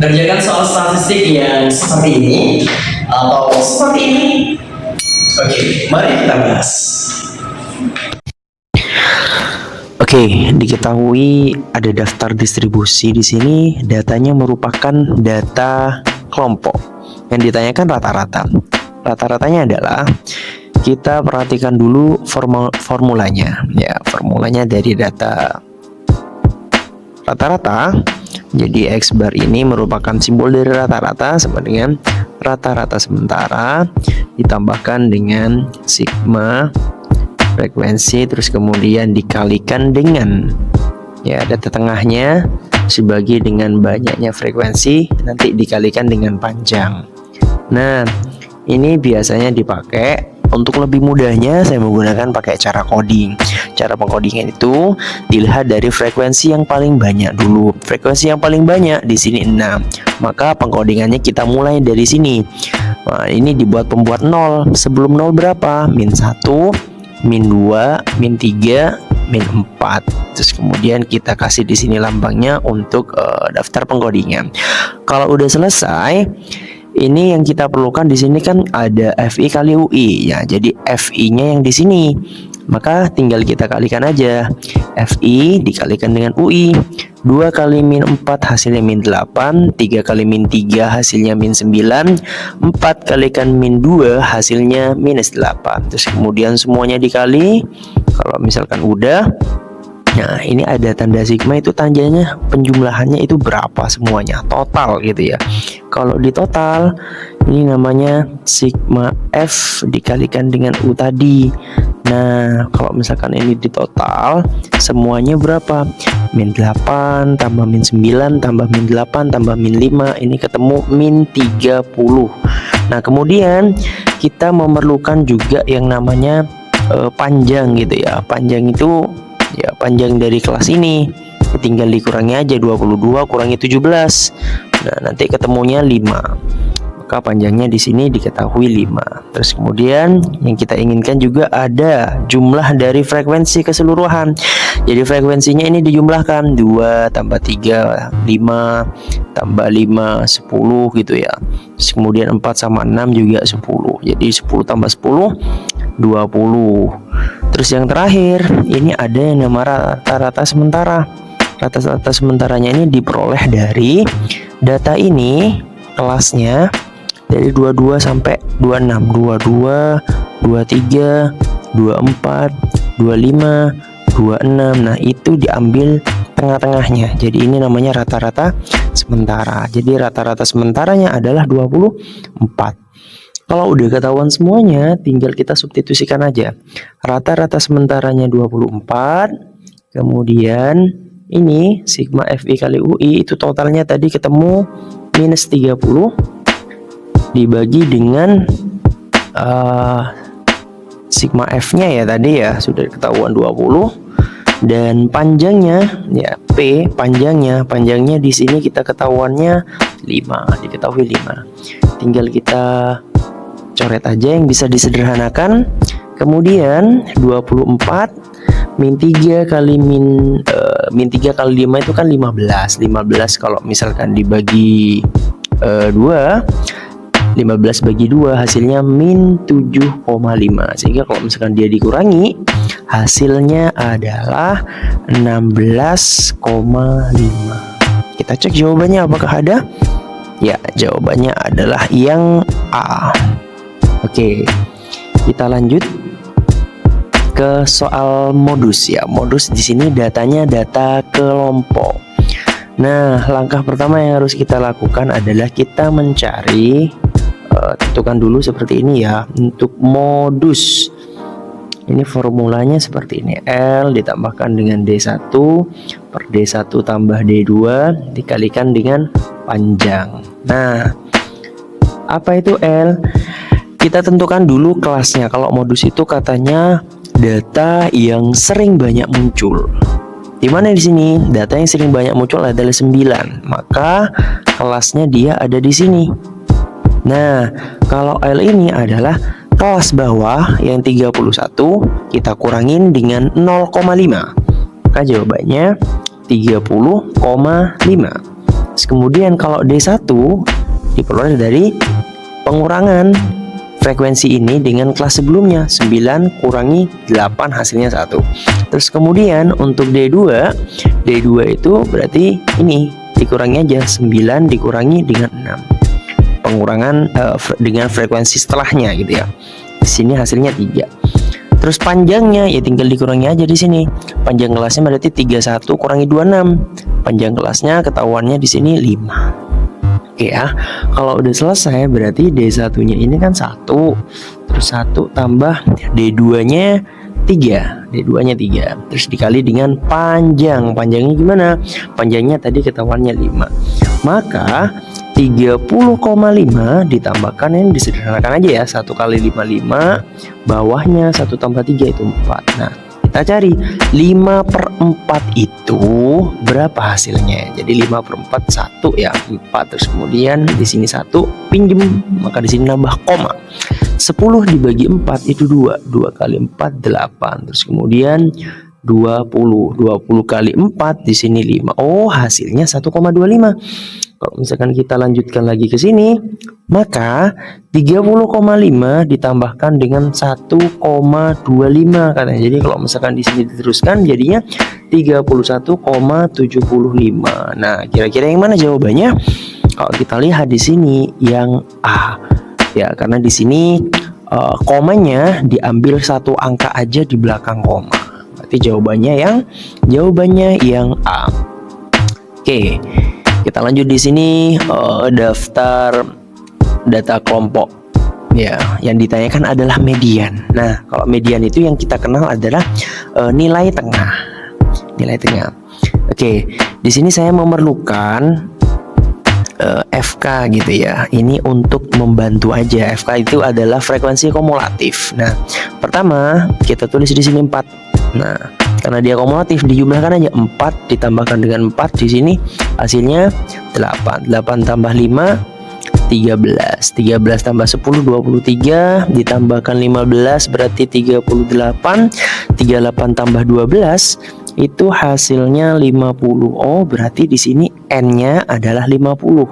Ngerjakan soal statistik yang seperti ini atau seperti ini. Oke, mari kita bahas. Oke, diketahui ada daftar distribusi di sini. Datanya merupakan data kelompok. Yang ditanyakan rata-rata. Rata-ratanya adalah kita perhatikan dulu formulanya. Ya, formulanya dari data rata-rata. Jadi X bar ini merupakan simbol dari rata-rata sama dengan rata-rata sementara ditambahkan dengan sigma frekuensi, terus kemudian dikalikan dengan ya data tengahnya dibagi dengan banyaknya frekuensi, nanti dikalikan dengan panjang. Nah, ini biasanya dipakai untuk lebih mudahnya saya menggunakan pakai cara coding. Cara pengkodingan itu dilihat dari frekuensi yang paling banyak dulu. Frekuensi yang paling banyak di sini 6. Maka pengkodingannya kita mulai dari sini. Nah, ini dibuat pembuat 0. Sebelum 0 berapa? -1, -2, -3, -4. Terus kemudian kita kasih di sini lambangnya untuk daftar pengkodingan. Kalau udah selesai, ini yang kita perlukan di sini kan ada FI kali UI ya. Jadi FI-nya yang di sini. Maka tinggal kita kalikan aja. FI dikalikan dengan UI. 2 kali -4 hasilnya -8, 3 kali -3 hasilnya -9, 4 kalikan -2 hasilnya -8. Terus kemudian semuanya dikali. Kalau misalkan udah, nah ini ada tanda sigma, itu tandanya penjumlahannya itu berapa semuanya, total gitu ya. Kalau di total, ini namanya sigma F dikalikan dengan U tadi. Nah, kalau misalkan ini di total, semuanya berapa? -8 tambah -9 tambah -8 tambah -5, ini ketemu -30. Nah, kemudian kita memerlukan juga yang namanya panjang gitu ya. Panjang itu ya panjang dari kelas ini. Tinggal dikurangi aja, 22 kurangi 17. Nah, nanti ketemunya 5. Maka panjangnya di sini diketahui 5. Terus kemudian yang kita inginkan juga ada jumlah dari frekuensi keseluruhan. Jadi frekuensinya ini dijumlahkan 2 tambah 3 5 tambah 5 10 gitu ya. Terus kemudian 4 sama 6 juga 10. Jadi 10 tambah 10 20. Terus yang terakhir ini ada yang nama rata-rata sementara. Rata-rata sementaranya ini diperoleh dari data ini kelasnya dari 22 sampai 26, 22, 23, 24, 25, 26. Nah, itu diambil tengah-tengahnya. Jadi ini namanya rata-rata sementara. Jadi rata-rata sementaranya adalah 24. Kalau udah ketahuan semuanya, tinggal kita substitusikan aja. Rata-rata sementaranya 24. Kemudian ini sigma FI kali UI itu totalnya tadi ketemu -30 dibagi dengan sigma F-nya ya tadi ya sudah ketahuan 20, dan panjangnya ya P, panjangnya di sini kita ketahuannya 5, diketahui 5. Tinggal kita coret aja yang bisa disederhanakan. Kemudian 24 -3 kali -3 kali 5 itu kan 15. 15 kalau misalkan dibagi 2, 15 bagi 2 hasilnya -7,5. Sehingga kalau misalkan dia dikurangi, hasilnya adalah 16,5. Kita cek jawabannya apakah ada? Ya, jawabannya adalah yang A. Oke, kita lanjut ke soal modus ya. Modus di sini datanya data kelompok. Nah, langkah pertama yang harus kita lakukan adalah kita mencari, tentukan dulu seperti ini ya. Untuk modus, ini formulanya seperti ini. L ditambahkan dengan D1 per D1 tambah D2 dikalikan dengan panjang. Nah, apa itu L? Kita tentukan dulu kelasnya. Kalau modus itu katanya data yang sering banyak muncul. Di mana di sini? Data yang sering banyak muncul adalah 9. Maka kelasnya dia ada di sini. Nah, kalau L ini adalah kelas bawah yang 31 kita kurangin dengan 0,5. Maka jawabannya 30,5. Terus kemudian kalau D1 diperoleh dari pengurangan frekuensi ini dengan kelas sebelumnya, 9 kurangi 8 hasilnya 1. Terus kemudian untuk D2 itu berarti ini dikurangi aja, 9 dikurangi dengan 6. Pengurangan dengan frekuensi setelahnya gitu ya. Di sini hasilnya 3. Terus panjangnya ya tinggal dikurangi aja di sini. Panjang kelasnya berarti 31 kurangi 26. Panjang kelasnya ketahuannya di sini 5. Oke ya, kalau udah selesai berarti D1-nya ini kan 1. Terus 1 tambah D2-nya 3. D2-nya 3. Terus dikali dengan panjang. Panjangnya gimana? Panjangnya tadi ketahuannya 5. Maka 30,5 ditambahkan, yang disederhanakan aja ya, 1 kali 55, bawahnya 1 tambah 3 itu 4. Nah, kita cari 5/4 itu berapa hasilnya. Jadi 5/4 1 ya, 4. Terus kemudian di sini 1 pinjem, maka di sini nambah koma. 10 dibagi 4 itu 2. 2 kali 4 8. Terus kemudian 20 kali 4 di sini 5. Oh, hasilnya 1,25. Kalau misalkan kita lanjutkan lagi ke sini, maka 30,5 ditambahkan dengan 1,25 katanya. Jadi kalau misalkan di sini diteruskan jadinya 31,75. Nah, kira-kira yang mana jawabannya? Kalau kita lihat di sini yang A. Ya, karena di sini komanya diambil satu angka aja di belakang koma. Berarti jawabannya yang A. Oke. Kita lanjut di sini daftar data kelompok. Ya, yang ditanyakan adalah median. Nah, kalau median itu yang kita kenal adalah nilai tengah. Nilai tengah. Oke, di sini saya memerlukan FK gitu ya. Ini untuk membantu aja. FK itu adalah frekuensi kumulatif. Nah, pertama kita tulis di sini 4. Nah, karena dia kumulatif dijumlahkan aja, 4 ditambahkan dengan 4 di sini hasilnya 8. 8 tambah 5 13. 13 tambah 10 23 ditambahkan 15 berarti 38. 38 tambah 12 itu hasilnya 50. Oh, berarti di sini N-nya adalah 50.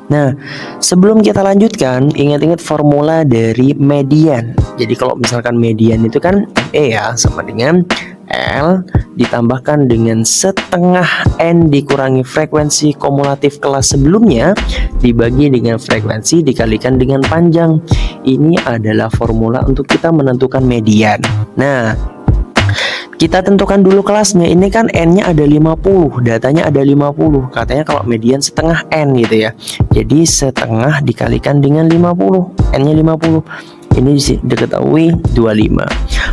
Nah, sebelum kita lanjutkan, ingat-ingat formula dari median. Jadi kalau misalkan median itu kan E ya, sama dengan L ditambahkan dengan setengah N dikurangi frekuensi kumulatif kelas sebelumnya dibagi dengan frekuensi dikalikan dengan panjang. Ini adalah formula untuk kita menentukan median. Nah, kita tentukan dulu kelasnya. Ini kan N-nya ada 50, datanya ada 50. Katanya kalau median setengah N gitu ya. Jadi setengah dikalikan dengan 50, N-nya 50. Ini diketahui 25.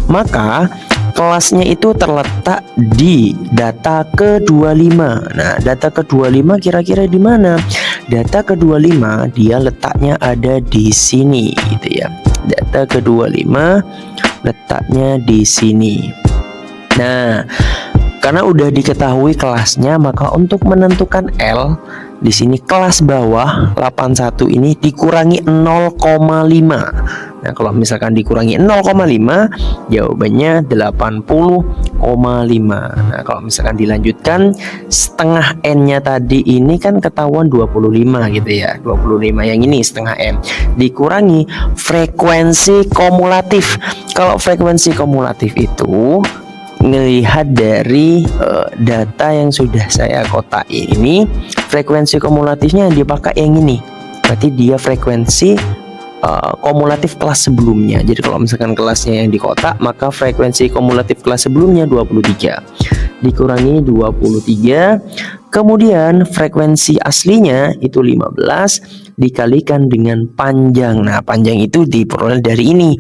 Maka kelasnya itu terletak di data ke-25. Nah, data ke-25 kira-kira di mana? Data ke-25 dia letaknya ada di sini gitu ya. Data ke-25 letaknya di sini. Nah, karena udah diketahui kelasnya, maka untuk menentukan L di sini kelas bawah 81 ini dikurangi 0,5. Nah, kalau misalkan dikurangi 0,5 jawabannya 80,5. Nah, kalau misalkan dilanjutkan setengah N-nya tadi ini kan ketahuan 25 gitu ya. 25 yang ini setengah N dikurangi frekuensi kumulatif. Kalau frekuensi kumulatif itu ngelihat dari data yang sudah saya kotak ini, frekuensi kumulatifnya dipakai yang ini. Berarti dia frekuensi kumulatif kelas sebelumnya. Jadi kalau misalkan kelasnya yang di kotak, maka frekuensi kumulatif kelas sebelumnya 23 dikurangi 23, kemudian frekuensi aslinya itu 15 dikalikan dengan panjang. Nah, panjang itu diperoleh dari ini.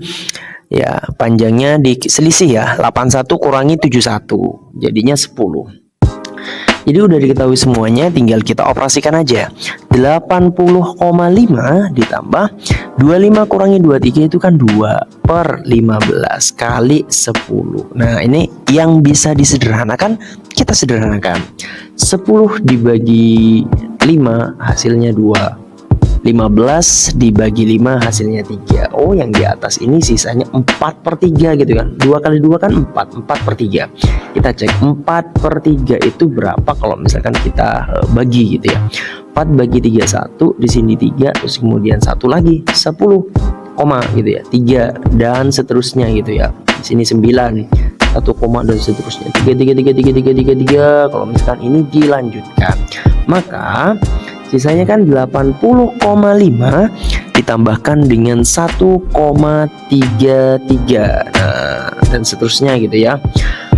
Ya, panjangnya diselisih ya, 81 kurangi 71 jadinya 10. Jadi udah diketahui semuanya, tinggal kita operasikan aja. 80,5 ditambah 25 kurangi 23 itu kan 2/15 kali 10. Nah, ini yang bisa disederhanakan, kita sederhanakan. 10 dibagi 5 hasilnya 2. 15 dibagi 5 hasilnya 3. Oh, yang di atas ini sisanya 4/3 gitu kan. 2 kali 2 kan 4/3. Kita cek 4/3 itu berapa kalau misalkan kita bagi gitu ya. 4 bagi 3 1, di sini 3, terus kemudian 1 lagi 10, koma gitu ya. 3 dan seterusnya gitu ya. Di sini 9, 1 koma dan seterusnya. 3. Kalau misalkan ini dilanjutkan, maka sisanya kan 80,5 ditambahkan dengan 1,33. Nah, dan seterusnya gitu ya.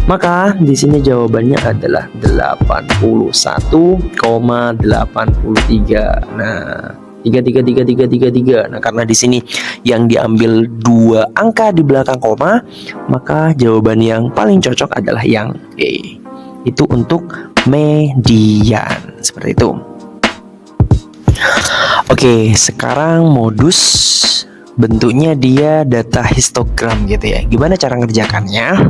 Maka di sini jawabannya adalah 81,83. Nah, 3. Nah, karena di sini yang diambil 2 angka di belakang koma, maka jawaban yang paling cocok adalah yang E. Itu untuk median. Seperti itu. Oke, sekarang modus bentuknya dia data histogram gitu ya. Gimana cara ngerjakannya?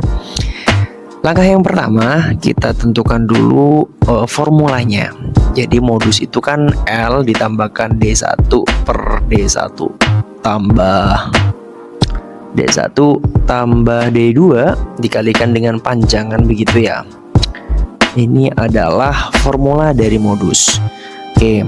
Langkah yang pertama, kita tentukan dulu formulanya. Jadi modus itu kan L ditambahkan D1 per D1 tambah D1 tambah D2 dikalikan dengan panjangan begitu ya. Ini adalah formula dari modus. Oke.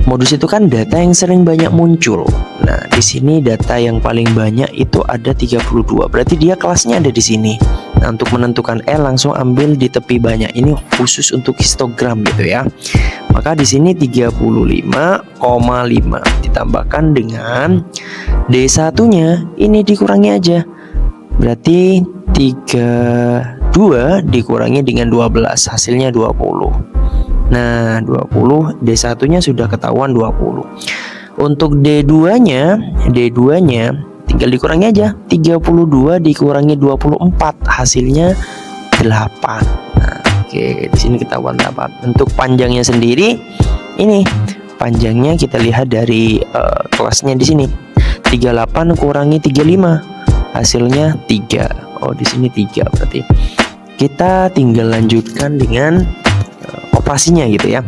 Modus itu kan data yang sering banyak muncul. Nah, di sini data yang paling banyak itu ada 32. Berarti dia kelasnya ada di sini. Nah, untuk menentukan L langsung ambil di tepi banyak. Ini khusus untuk histogram gitu ya. Maka di sini 35,5 ditambahkan dengan D1-nya ini dikurangi aja. Berarti 32 dikurangi dengan 12, hasilnya 20. Nah, 20, D1-nya sudah ketahuan 20. Untuk D2-nya tinggal dikurangi aja. 32 dikurangi 24, hasilnya 8. Nah, oke, di sini ketahuan 8. Untuk panjangnya sendiri, ini panjangnya kita lihat dari kelasnya di sini. 38 kurangi 35, hasilnya 3. Oh, di sini 3 berarti. Kita tinggal lanjutkan dengan operasinya gitu ya.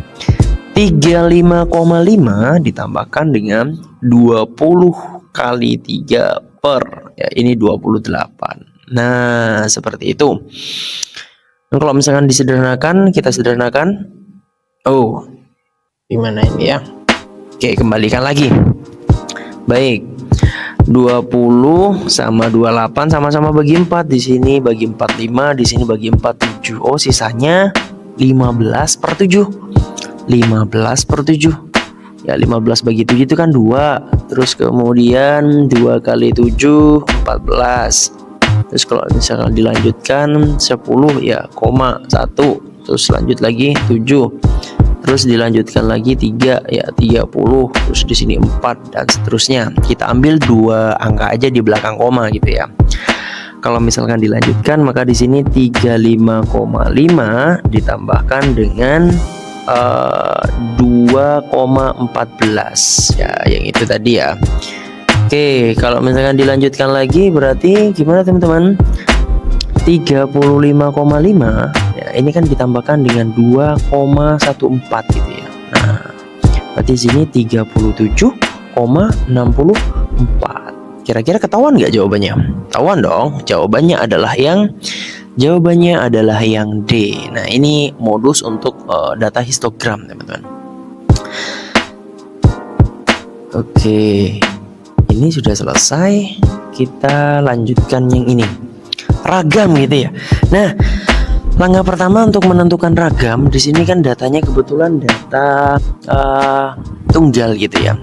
35,5 ditambahkan dengan 20 kali 3 per ya, ini 28. Nah, seperti itu. Dan kalau misalkan disederhanakan, kita sederhanakan. Oh, gimana ini ya? Oke, kembalikan lagi. Baik. 20 sama 28 sama-sama bagi 4. Di sini bagi 4 5, di sini bagi 4 7. Oh, sisanya 15/7. 15/7. Ya, 15 bagi 7 itu kan 2. Terus kemudian 2 kali 7 14. Terus kalau misalkan dilanjutkan 10 ya koma 1. Terus lanjut lagi 7. Terus dilanjutkan lagi 3 ya 30. Terus di sini 4 dan seterusnya. Kita ambil 2 angka aja di belakang koma gitu ya. Kalau misalkan dilanjutkan, maka di sini 35,5 ditambahkan dengan 2,14 ya, yang itu tadi ya. Oke, kalau misalkan dilanjutkan lagi berarti gimana teman-teman? 35,5 ya, ini kan ditambahkan dengan 2,14 gitu ya. Nah, berarti sini 37,64. Kira-kira ketahuan nggak jawabannya? Ketahuan dong. Jawabannya adalah yang D. Nah, ini modus untuk data histogram, teman-teman. Oke, ini sudah selesai. Kita lanjutkan yang ini, ragam gitu ya. Nah, langkah pertama untuk menentukan ragam, di sini kan datanya kebetulan data tunggal gitu ya.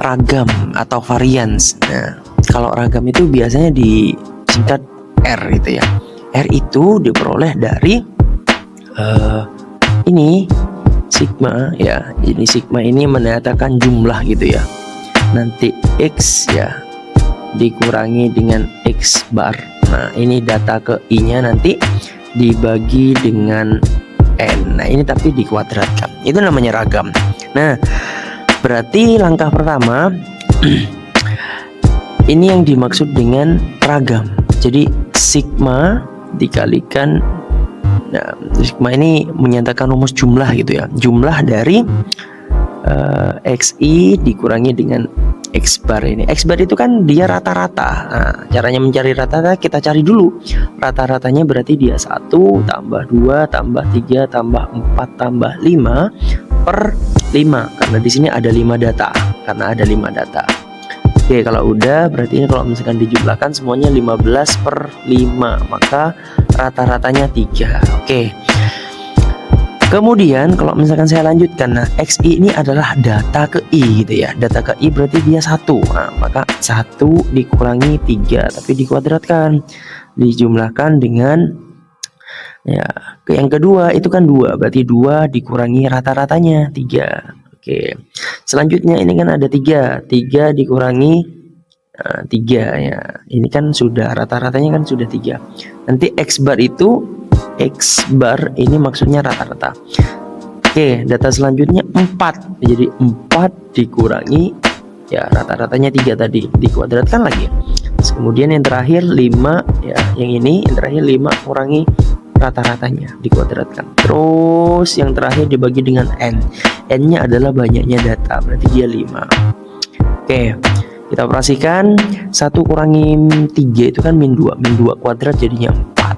Ragam atau varians. Nah, kalau ragam itu biasanya disingkat R gitu ya. R itu diperoleh dari ini sigma ya. Ini sigma ini menyatakan jumlah gitu ya. Nanti X ya dikurangi dengan X bar. Nah, ini data ke I-nya nanti dibagi dengan N. Nah, ini tapi dikuadratkan. Itu namanya ragam. Nah, berarti langkah pertama ini yang dimaksud dengan ragam. Jadi sigma dikalikan, nah sigma ini menyatakan rumus jumlah gitu ya. Jumlah dari XI dikurangi dengan X bar ini. X bar itu kan dia rata-rata. Nah, caranya mencari rata-rata kita cari dulu. Rata-ratanya berarti dia 1 tambah 2 tambah 3 tambah 4 tambah 5 per 5. Karena di sini ada 5 data. Karena ada 5 data. Oke, kalau udah berarti ini kalau misalkan dijumlahkan semuanya 15 per 5. Maka rata-ratanya 3. Oke. Kemudian kalau misalkan saya lanjutkan, nah XI ini adalah data ke I gitu ya. Data ke I berarti dia 1. Nah, maka 1 dikurangi 3 tapi dikuadratkan. Dijumlahkan dengan ya, yang kedua itu kan 2. Berarti 2 dikurangi rata-ratanya 3. Oke. Selanjutnya ini kan ada 3. 3 dikurangi 3 ya. Ini kan sudah rata-ratanya kan sudah 3. Nanti X bar itu X bar ini maksudnya rata-rata. Oke, data selanjutnya 4. Jadi 4 dikurangi ya rata-ratanya 3 tadi, dikuadratkan lagi. Terus kemudian yang terakhir 5 ya, yang ini yang terakhir 5 kurangi rata-ratanya, dikuadratkan. Terus yang terakhir dibagi dengan N. N-nya adalah banyaknya data, berarti dia 5. Oke. Kita operasikan 1 kurangi 3 itu kan min 2. Min 2 kuadrat jadinya 4.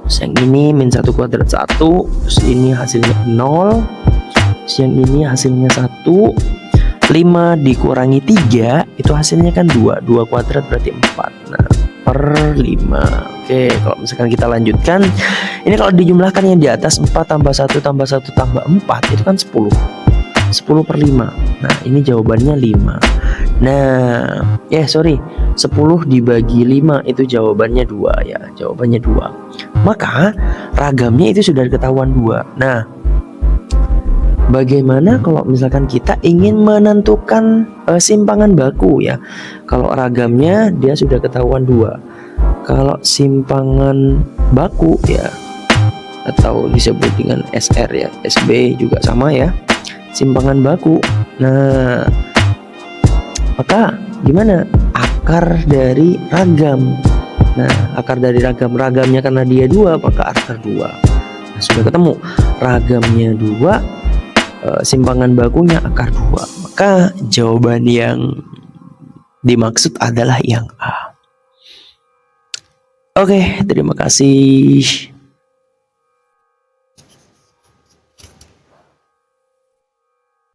Terus yang ini min 1 kuadrat 1. Terus ini hasilnya 0. Terus yang ini hasilnya 1. 5 dikurangi 3 itu hasilnya kan 2. 2 kuadrat berarti 4. Nah, per 5. Oke, kalau misalkan kita lanjutkan, ini kalau dijumlahkan yang di atas 4 tambah 1 tambah 1 tambah 4 itu kan 10. 10 per 5. Nah, ini jawabannya 5. Nah, 10 dibagi 5 itu jawabannya 2 ya. Jawabannya 2. Maka ragamnya itu sudah ketahuan 2. Nah, bagaimana kalau misalkan kita ingin menentukan simpangan baku ya? Kalau ragamnya dia sudah ketahuan 2. Kalau simpangan baku ya, atau disebut dengan SR ya, SB juga sama ya, simpangan baku. Nah, maka gimana? Akar dari ragam. Nah, akar dari ragamnya karena dia 2, maka akar 2. Nah, sudah ketemu. Ragamnya 2, simpangan bakunya akar 2. Maka jawaban yang dimaksud adalah yang A. Oke, terima kasih.